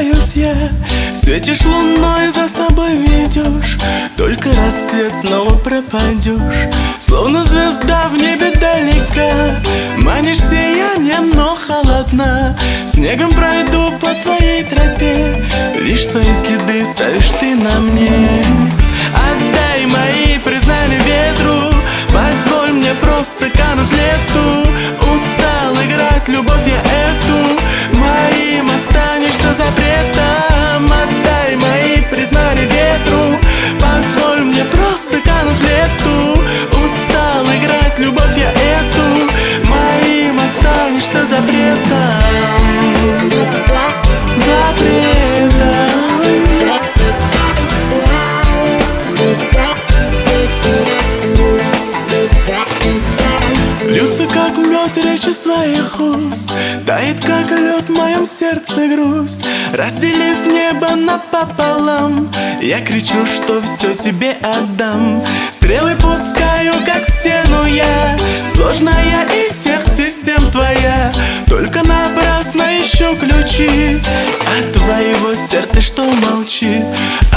остаюсь я. Светишь луной, за собой ведешь, только рассвет снова пропадешь. Словно звезда в небе далека, манишь сиянием, но холодна. Снегом пройду по твоей тропе, лишь свои следы ставишь ты на мне. Отдай мои признания ветру, позволь мне просто кануть в лету. Устал играть любовь я эту, моим останешься запретом. Отдай мои признания ветру, позволь мне просто кануть в лету. Устал играть любовь я эту, моим останешься запретом. Льются как мед речи с твоих уст, тает как лед в моем сердце грусть. Разделив небо напополам, я кричу, что все тебе отдам. Стрелы пускаю, как в стену я, сложная из всех систем твоя. Только напрасно ищу ключи от твоего сердца, что молчит.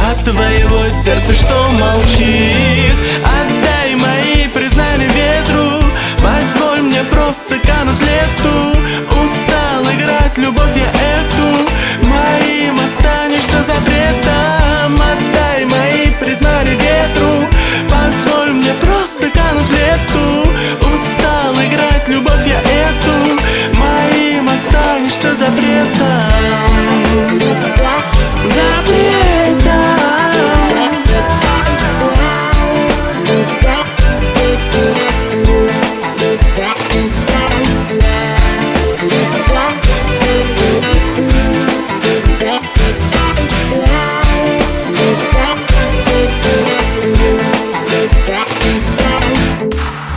От твоего сердца, что молчит. Отдай мои признания ветру, позволь мне просто кануть в лету. Устал играть любовь я эту, моим останешься запретом. Отдай мои признания ветру, позволь мне просто кануть в лету. Устал играть любовь я эту, моим останешься запретом.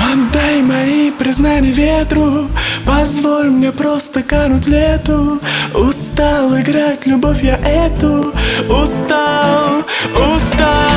Отдай мои признания ветру, позволь мне просто кануть в лету. Устал играть любовь я эту, устал, устал.